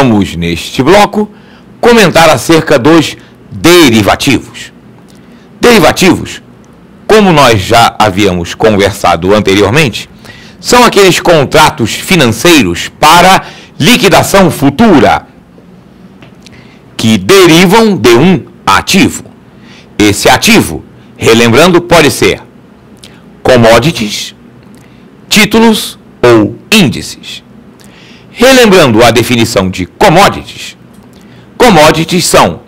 vamos, neste bloco, comentar acerca dos derivativos. Derivativos, como nós já havíamos conversado anteriormente, são aqueles contratos financeiros para liquidação futura que derivam de um ativo. Esse ativo, relembrando, pode ser commodities, títulos ou índices. Relembrando a definição de commodities, commodities são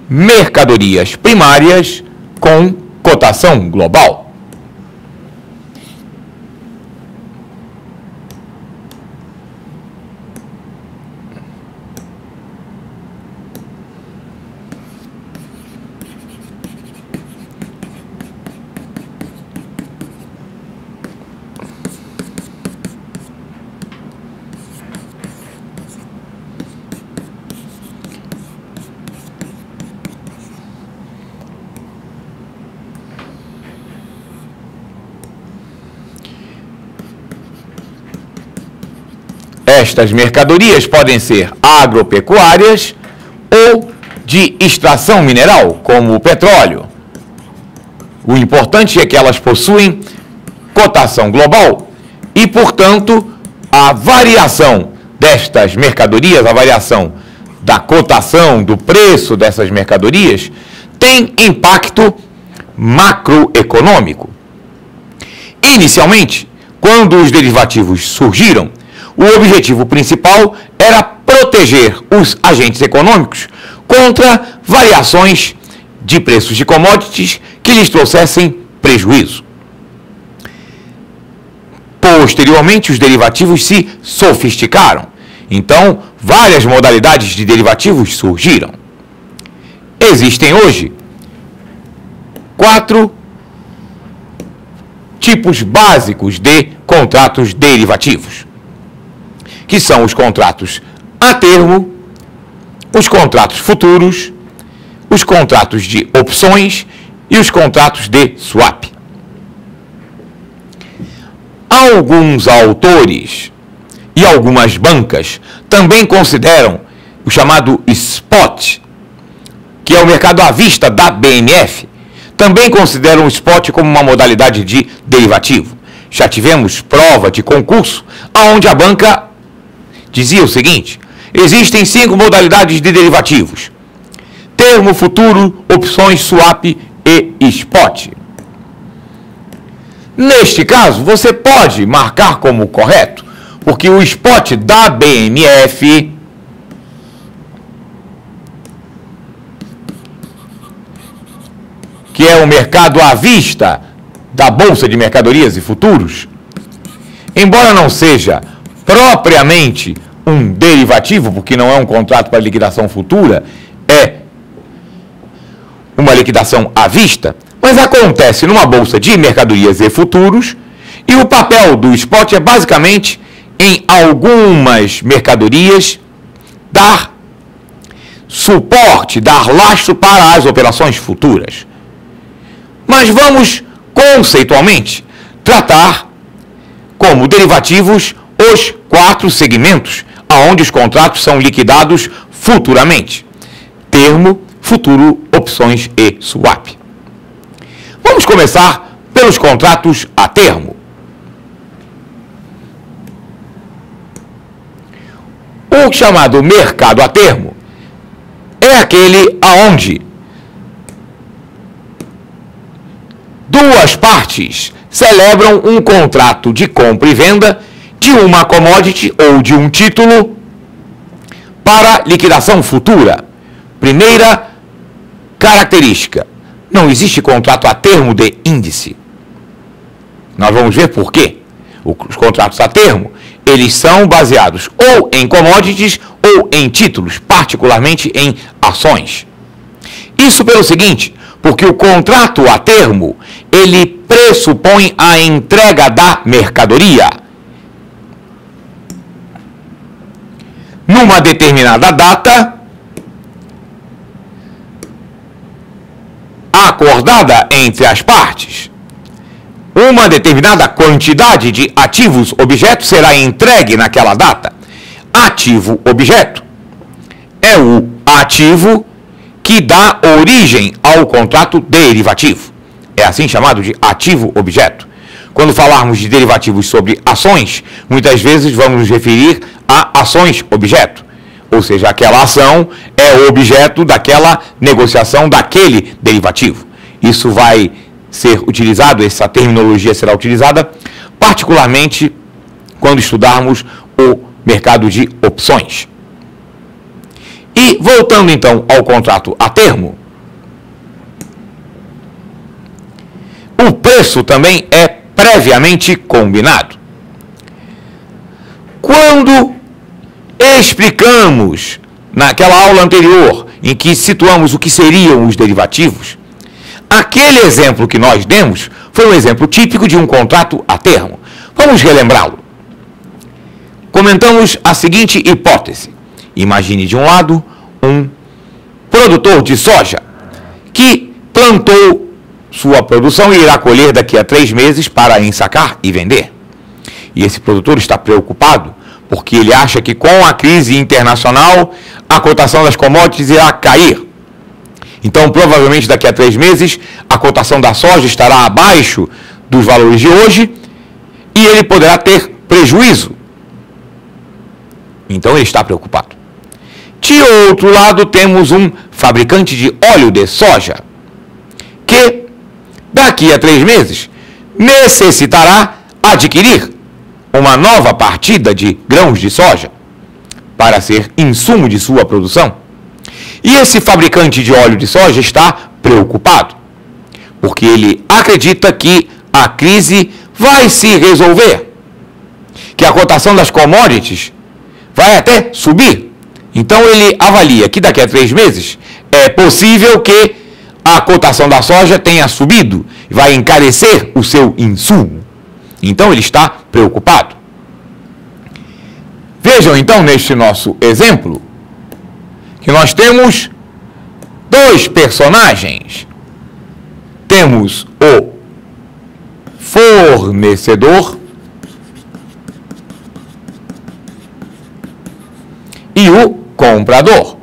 mercadorias primárias com cotação global. Estas mercadorias podem ser agropecuárias ou de extração mineral, como o petróleo. O importante é que elas possuem cotação global e, portanto, a variação destas mercadorias, a variação da cotação, do preço dessas mercadorias, tem impacto macroeconômico. Inicialmente, quando os derivativos surgiram, o objetivo principal era proteger os agentes econômicos contra variações de preços de commodities que lhes trouxessem prejuízo. Posteriormente, os derivativos se sofisticaram. Então, várias modalidades de derivativos surgiram. Existem hoje 4 tipos básicos de contratos derivativos, que são os contratos a termo, os contratos futuros, os contratos de opções e os contratos de swap. Alguns autores e algumas bancas também consideram o chamado spot, que é o mercado à vista da BNF, também consideram o spot como uma modalidade de derivativo. Já tivemos prova de concurso onde a banca dizia o seguinte: existem 5 modalidades de derivativos: termo, futuro, opções, swap e spot. Neste caso, você pode marcar como correto, porque o spot da BNF que é o mercado à vista da Bolsa de Mercadorias e Futuros, embora não seja propriamente um derivativo, porque não é um contrato para liquidação futura, é uma liquidação à vista, mas acontece numa bolsa de mercadorias e futuros, e o papel do spot é basicamente, em algumas mercadorias, dar suporte, dar lastro para as operações futuras. Mas vamos, conceitualmente, tratar como derivativos os 4 segmentos aonde os contratos são liquidados futuramente: termo, futuro, opções e swap. Vamos começar pelos contratos a termo. O chamado mercado a termo é aquele aonde duas partes celebram um contrato de compra e venda de uma commodity ou de um título para liquidação futura. Primeira característica: não existe contrato a termo de índice. Nós vamos ver por quê. Os contratos a termo, eles são baseados ou em commodities ou em títulos, particularmente em ações. Isso pelo seguinte: porque o contrato a termo, ele pressupõe a entrega da mercadoria numa determinada data, acordada entre as partes. Uma determinada quantidade de ativos objetos será entregue naquela data. Ativo objeto é o ativo que dá origem ao contrato derivativo. É assim chamado de ativo-objeto. Quando falarmos de derivativos sobre ações, muitas vezes vamos nos referir a ações-objeto. Ou seja, aquela ação é o objeto daquela negociação daquele derivativo. Isso vai ser utilizado, essa terminologia será utilizada, particularmente quando estudarmos o mercado de opções. E voltando então ao contrato a termo, o preço também é previamente combinado. Quando explicamos naquela aula anterior, em que situamos o que seriam os derivativos, aquele exemplo que nós demos foi um exemplo típico de um contrato a termo. Vamos relembrá-lo. Comentamos a seguinte hipótese. Imagine de um lado um produtor de soja que plantou sua produção e irá colher daqui a 3 meses para ensacar e vender. E esse produtor está preocupado porque ele acha que com a crise internacional a cotação das commodities irá cair. Então, provavelmente daqui a 3 meses a cotação da soja estará abaixo dos valores de hoje e ele poderá ter prejuízo. Então ele está preocupado. De outro lado, temos um fabricante de óleo de soja que daqui a 3 meses necessitará adquirir uma nova partida de grãos de soja para ser insumo de sua produção. E esse fabricante de óleo de soja está preocupado, porque ele acredita que a crise vai se resolver, que a cotação das commodities vai até subir. Então ele avalia que daqui a 3 meses é possível que a cotação da soja tenha subido, vai encarecer o seu insumo. Então ele está preocupado. Vejam então neste nosso exemplo que nós temos 2 personagens. Temos o fornecedor e o comprador.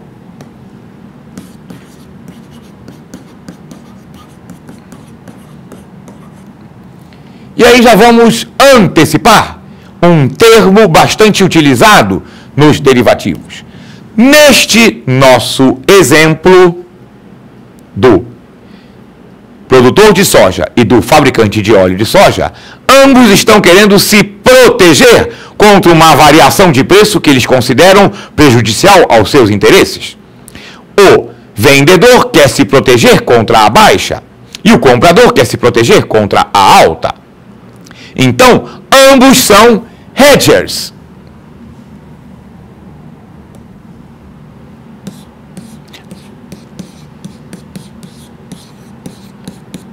E aí já vamos antecipar um termo bastante utilizado nos derivativos. Neste nosso exemplo do produtor de soja e do fabricante de óleo de soja, ambos estão querendo se proteger contra uma variação de preço que eles consideram prejudicial aos seus interesses. O vendedor quer se proteger contra a baixa e o comprador quer se proteger contra a alta. Então, ambos são hedgers.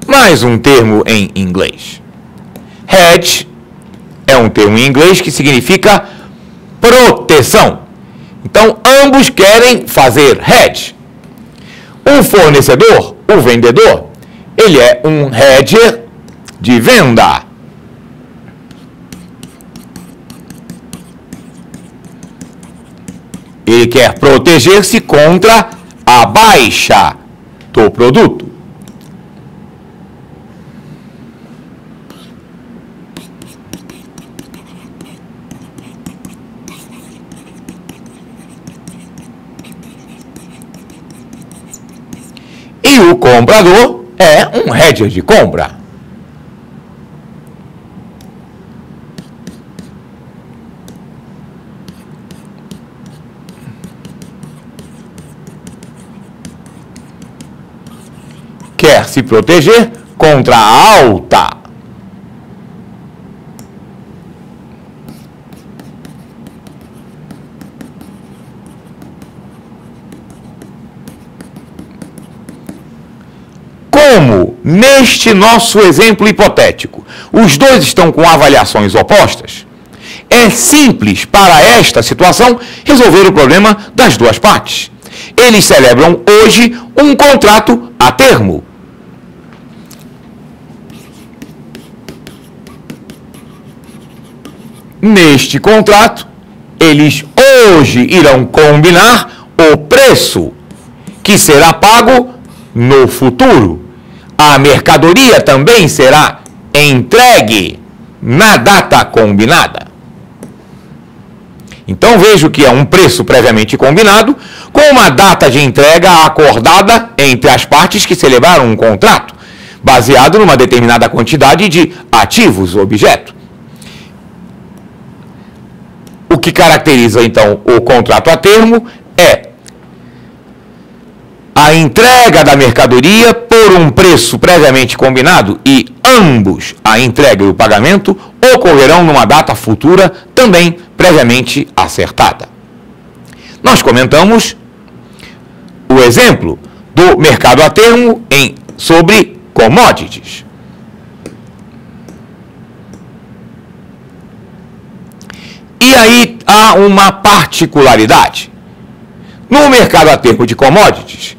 Mais um termo em inglês. Hedge é um termo em inglês que significa proteção. Então, ambos querem fazer hedge. O fornecedor, o vendedor, ele é um hedger de venda. Ele quer proteger-se contra a baixa do produto. E o comprador é um hedger de compra. Quer se proteger contra a alta. Como, neste nosso exemplo hipotético, os dois estão com avaliações opostas, é simples para esta situação resolver o problema das duas partes. Eles celebram hoje um contrato a termo. Neste contrato, eles hoje irão combinar o preço que será pago no futuro. A mercadoria também será entregue na data combinada. Então vejo que é um preço previamente combinado com uma data de entrega acordada entre as partes que celebraram um contrato, baseado numa determinada quantidade de ativos objeto. O que caracteriza então o contrato a termo é a entrega da mercadoria por um preço previamente combinado e ambos, a entrega e o pagamento, ocorrerão numa data futura também previamente acertada. Nós comentamos o exemplo do mercado a termo sobre commodities. E aí há uma particularidade. No mercado a termo de commodities,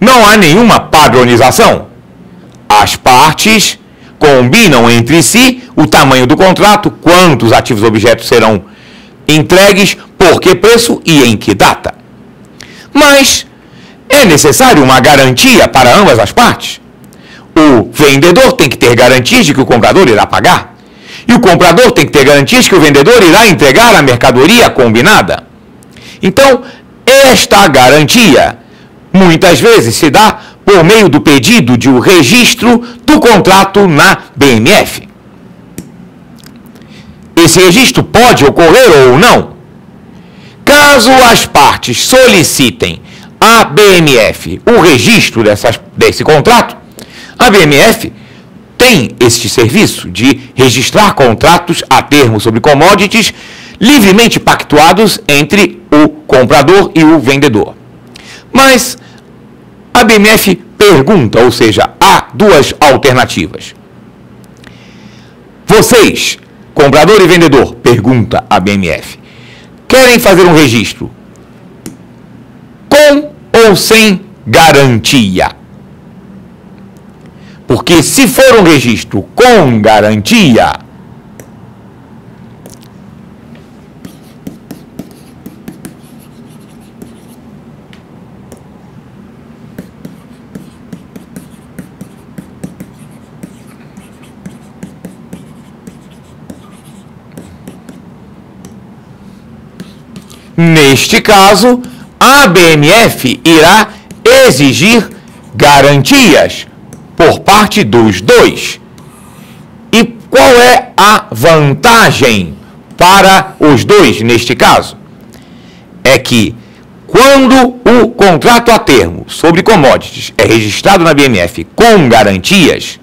não há nenhuma padronização. As partes combinam entre si o tamanho do contrato, quantos ativos objetos serão entregues, por que preço e em que data. Mas é necessário uma garantia para ambas as partes. O vendedor tem que ter garantias de que o comprador irá pagar. E o comprador tem que ter garantias que o vendedor irá entregar a mercadoria combinada. Então, esta garantia muitas vezes se dá por meio do pedido de um registro do contrato na BMF. Esse registro pode ocorrer ou não. Caso as partes solicitem à BMF o registro desse contrato, a BMF tem este serviço de registrar contratos a termo sobre commodities livremente pactuados entre o comprador e o vendedor. Mas a BMF pergunta, ou seja, há duas alternativas. Vocês, comprador e vendedor, pergunta a BMF, querem fazer um registro com ou sem garantia? Porque se for um registro com garantia, neste caso, a BMF irá exigir garantias por parte dos dois. E qual é a vantagem para os dois neste caso? É que quando o contrato a termo sobre commodities é registrado na BMF com garantias,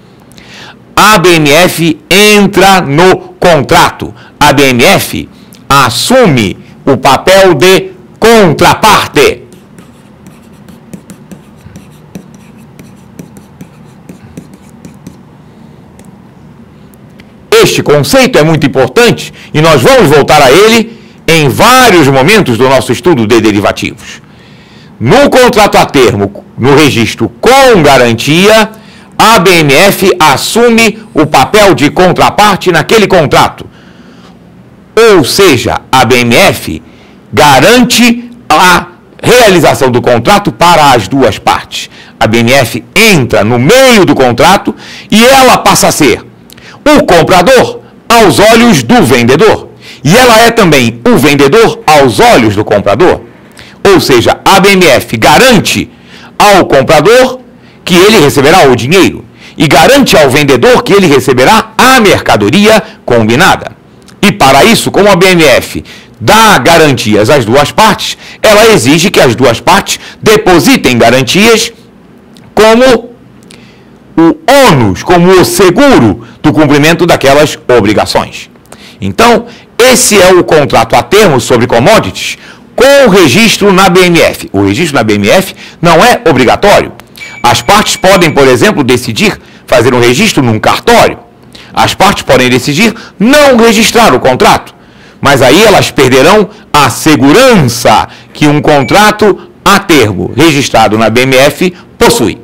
a BMF entra no contrato. A BMF assume o papel de contraparte. Este conceito é muito importante e nós vamos voltar a ele em vários momentos do nosso estudo de derivativos. No contrato a termo, no registro com garantia, a BMF assume o papel de contraparte naquele contrato. Ou seja, a BMF garante a realização do contrato para as duas partes. A BMF entra no meio do contrato e ela passa a ser o comprador aos olhos do vendedor. E ela é também o vendedor aos olhos do comprador. Ou seja, a BMF garante ao comprador que ele receberá o dinheiro e garante ao vendedor que ele receberá a mercadoria combinada. E para isso, como a BMF dá garantias às duas partes, ela exige que as duas partes depositem garantias como o ônus, como o seguro do cumprimento daquelas obrigações. Então, esse é o contrato a termo sobre commodities com registro na BMF. O registro na BMF não é obrigatório. As partes podem, por exemplo, decidir fazer um registro num cartório. As partes podem decidir não registrar o contrato, mas aí elas perderão a segurança que um contrato a termo registrado na BMF possui.